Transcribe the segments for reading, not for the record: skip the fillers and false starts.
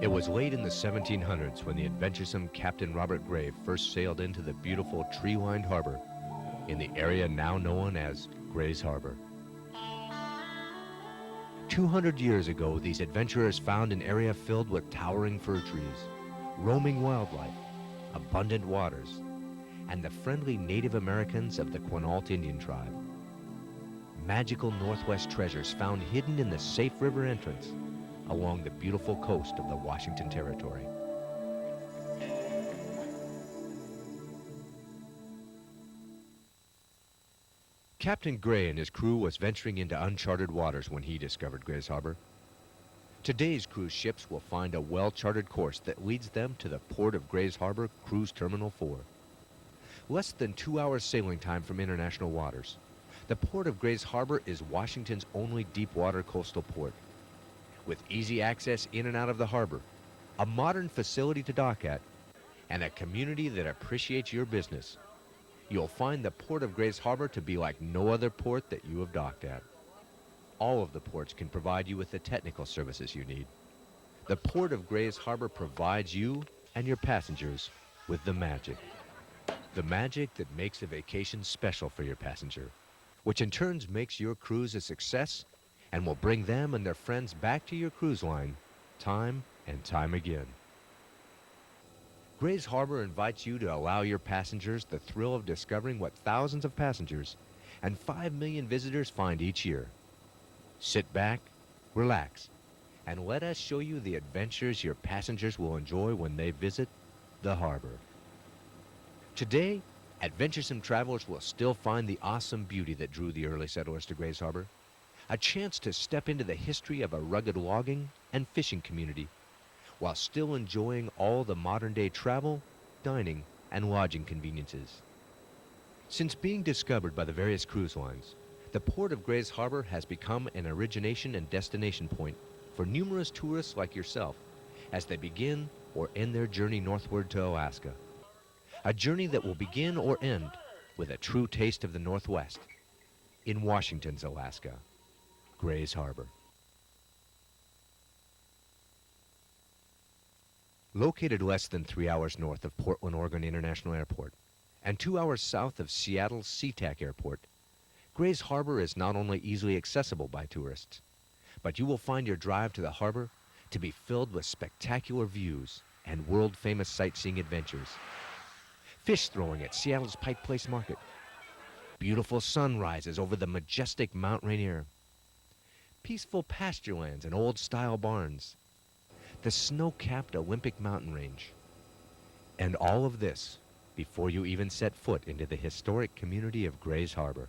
It was late in the 1700s when the adventuresome Captain Robert Gray first sailed into the beautiful tree-lined harbor in the area now known as Gray's Harbor. 200 years ago, these adventurers found an area filled with towering fir trees, roaming wildlife, abundant waters, and the friendly Native Americans of the Quinault Indian tribe. Magical Northwest treasures found hidden in the safe river entrance along the beautiful coast of the Washington Territory. Captain Gray and his crew was venturing into uncharted waters when he discovered Gray's Harbor. Today's cruise ships will find a well-charted course that leads them to the port of Gray's Harbor Cruise Terminal 4. Less than 2 hours sailing time from international waters, the port of Gray's Harbor is Washington's only deep-water coastal port. With easy access in and out of the harbor, a modern facility to dock at, and a community that appreciates your business, you'll find the port of Gray's Harbor to be like no other port that you have docked at. All of the ports can provide you with the technical services you need. The port of Gray's Harbor provides you and your passengers with the magic. The magic that makes a vacation special for your passenger, which in turn makes your cruise a success and will bring them and their friends back to your cruise line time and time again. Gray's Harbor invites you to allow your passengers the thrill of discovering what thousands of passengers and 5 million visitors find each year. Sit back, relax, and let us show you the adventures your passengers will enjoy when they visit the harbor. Today, adventuresome travelers will still find the awesome beauty that drew the early settlers to Gray's Harbor, a chance to step into the history of a rugged logging and fishing community, while still enjoying all the modern-day travel, dining, and lodging conveniences. Since being discovered by the various cruise lines, the port of Gray's Harbor has become an origination and destination point for numerous tourists like yourself as they begin or end their journey northward to Alaska. A journey that will begin or end with a true taste of the Northwest in Washington's Alaska, Gray's Harbor. Located less than 3 hours north of Portland, Oregon International Airport and 2 hours south of Seattle's SeaTac Airport, Gray's Harbor is not only easily accessible by tourists, but you will find your drive to the harbor to be filled with spectacular views and world-famous sightseeing adventures. Fish throwing at Seattle's Pike Place Market, beautiful sunrises over the majestic Mount Rainier, peaceful pasturelands and old-style barns, the snow-capped Olympic mountain range, and all of this before you even set foot into the historic community of Gray's Harbor.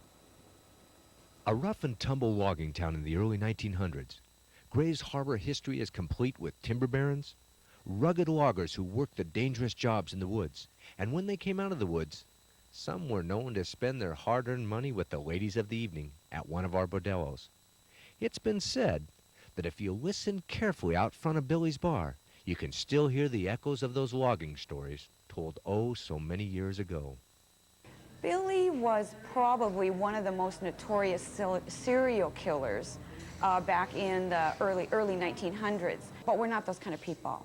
A rough-and-tumble logging town in the early 1900s, Gray's Harbor history is complete with timber barons, rugged loggers who worked the dangerous jobs in the woods, and when they came out of the woods, some were known to spend their hard-earned money with the ladies of the evening at one of our bordellos. It's been said that if you listen carefully out front of Billy's bar, you can still hear the echoes of those logging stories told oh so many years ago. Billy was probably one of the most notorious serial killers back in the early 1900s. But we're not those kind of people.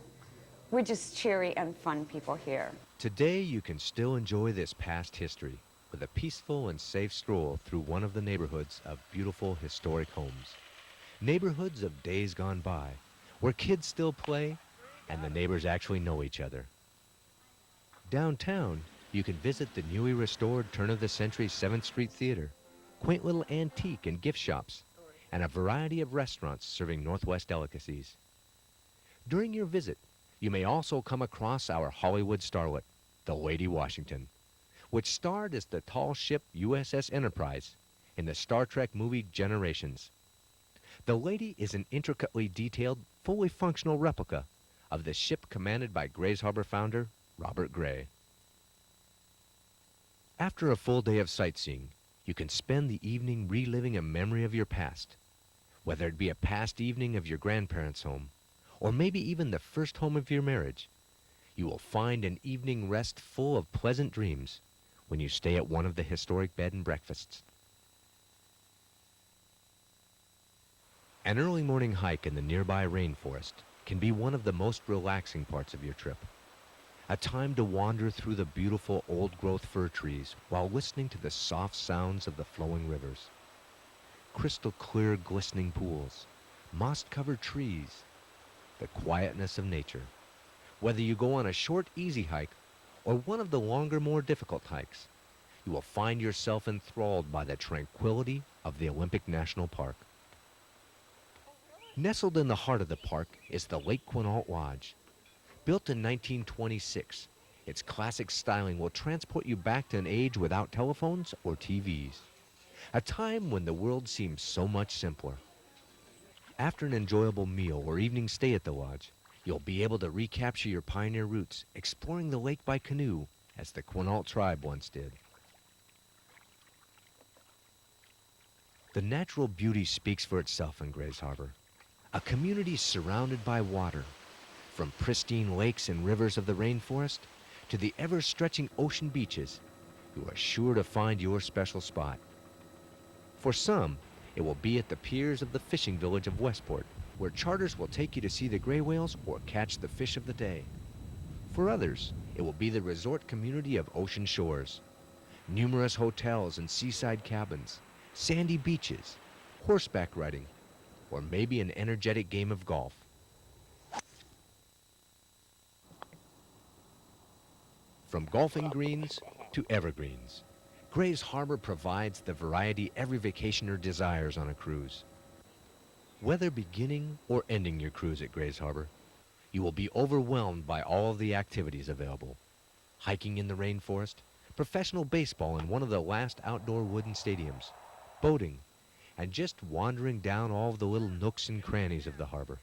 We're just cheery and fun people here. Today you can still enjoy this past history with a peaceful and safe stroll through one of the neighborhoods of beautiful historic homes. Neighborhoods of days gone by, where kids still play and the neighbors actually know each other. Downtown, you can visit the newly restored turn-of-the-century 7th Street Theater, quaint little antique and gift shops, and a variety of restaurants serving Northwest delicacies. During your visit, you may also come across our Hollywood starlet, the Lady Washington, which starred as the tall ship USS Enterprise in the Star Trek movie Generations. The Lady is an intricately detailed, fully functional replica of the ship commanded by Gray's Harbor founder, Robert Gray. After a full day of sightseeing, you can spend the evening reliving a memory of your past, whether it be a past evening of your grandparents' home, or maybe even the first home of your marriage. You will find an evening rest full of pleasant dreams when you stay at one of the historic bed and breakfasts. An early morning hike in the nearby rainforest can be one of the most relaxing parts of your trip. A time to wander through the beautiful old-growth fir trees while listening to the soft sounds of the flowing rivers. Crystal clear, glistening pools, moss-covered trees, the quietness of nature. Whether you go on a short, easy hike or one of the longer, more difficult hikes, you will find yourself enthralled by the tranquility of the Olympic National Park. Nestled in the heart of the park is the Lake Quinault Lodge. Built in 1926, its classic styling will transport you back to an age without telephones or TVs. A time when the world seems so much simpler. After an enjoyable meal or evening stay at the lodge, you'll be able to recapture your pioneer roots, exploring the lake by canoe, as the Quinault tribe once did. The natural beauty speaks for itself in Grays Harbor. A community surrounded by water, from pristine lakes and rivers of the rainforest to the ever-stretching ocean beaches, you are sure to find your special spot. For some, it will be at the piers of the fishing village of Westport, where charters will take you to see the gray whales or catch the fish of the day. For others, it will be the resort community of Ocean Shores. Numerous hotels and seaside cabins, sandy beaches, horseback riding, or maybe an energetic game of golf. From golfing greens to evergreens, Grays Harbor provides the variety every vacationer desires on a cruise. Whether beginning or ending your cruise at Grays Harbor, you will be overwhelmed by all of the activities available. Hiking in the rainforest, professional baseball in one of the last outdoor wooden stadiums, boating, and just wandering down all of the little nooks and crannies of the harbor.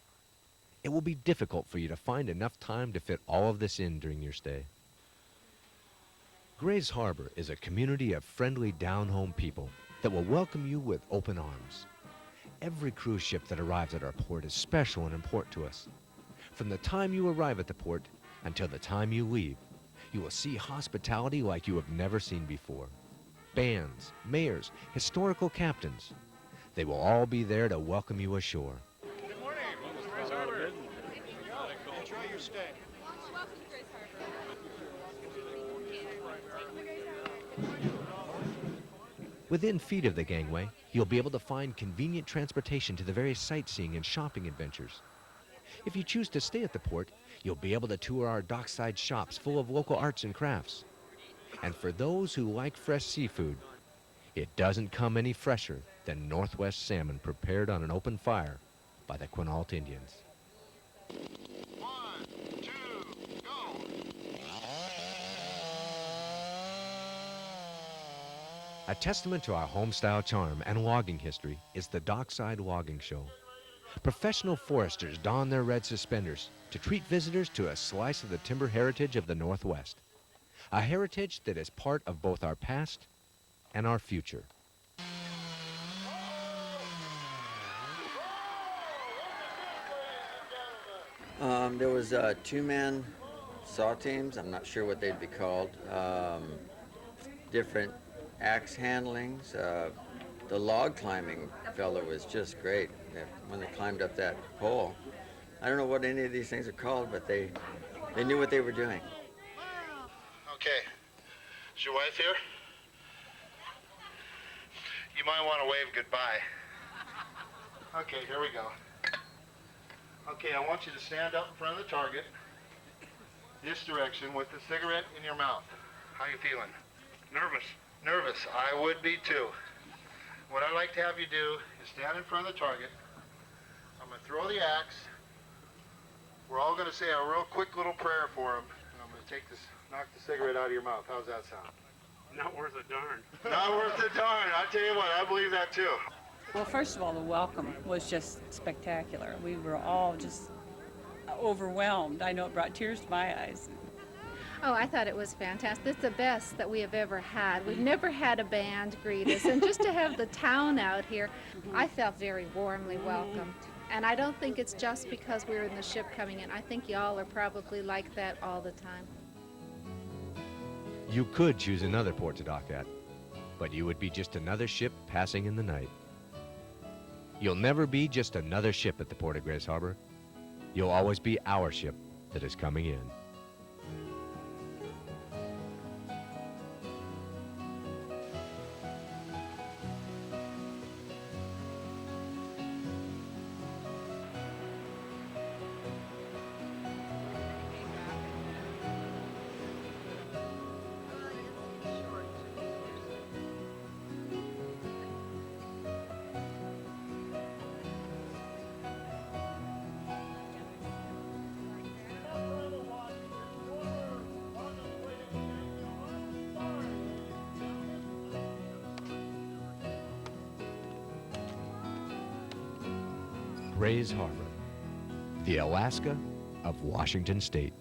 It will be difficult for you to find enough time to fit all of this in during your stay. Grays Harbor is a community of friendly down-home people that will welcome you with open arms. Every cruise ship that arrives at our port is special and important to us. From the time you arrive at the port until the time you leave, you will see hospitality like you have never seen before. Bands, mayors, historical captains, they will all be there to welcome you ashore. Good morning. Welcome to Grays Harbor. Enjoy your stay. Welcome to Grays Harbor. Within feet of the gangway, you'll be able to find convenient transportation to the various sightseeing and shopping adventures. If you choose to stay at the port, you'll be able to tour our dockside shops full of local arts and crafts. And for those who like fresh seafood, it doesn't come any fresher than Northwest salmon prepared on an open fire by the Quinault Indians. 1, 2, go. A testament to our home-style charm and logging history is the Dockside Logging Show. Professional foresters don their red suspenders to treat visitors to a slice of the timber heritage of the Northwest. A heritage that is part of both our past and our future. There was two-man saw teams. I'm not sure what they'd be called. Different axe handlings. The log climbing fella was just great when they climbed up that pole. I don't know what any of these things are called, but they knew what they were doing. Okay. Is your wife here? You might want to wave goodbye. Okay, here we go. Okay, I want you to stand up in front of the target, this direction, with the cigarette in your mouth. How you feeling? Nervous. Nervous. I would be too. What I'd like to have you do is stand in front of the target. I'm going to throw the axe. We're all going to say a real quick little prayer for him. And I'm going to knock the cigarette out of your mouth. How's that sound? Not worth a darn. Not worth a darn. I tell you what, I believe that too. Well, first of all, the welcome was just spectacular. We were all just overwhelmed. I know it brought tears to my eyes. Oh, I thought it was fantastic. It's the best that we have ever had. We've never had a band greet us, and just to have the town out here, I felt very warmly welcomed. And I don't think it's just because we were in the ship coming in. I think y'all are probably like that all the time. You could choose another port to dock at, but you would be just another ship passing in the night. You'll never be just another ship at the Port of Grays Harbor. You'll always be our ship that is coming in. Gray's Harbor, the Alaska of Washington State.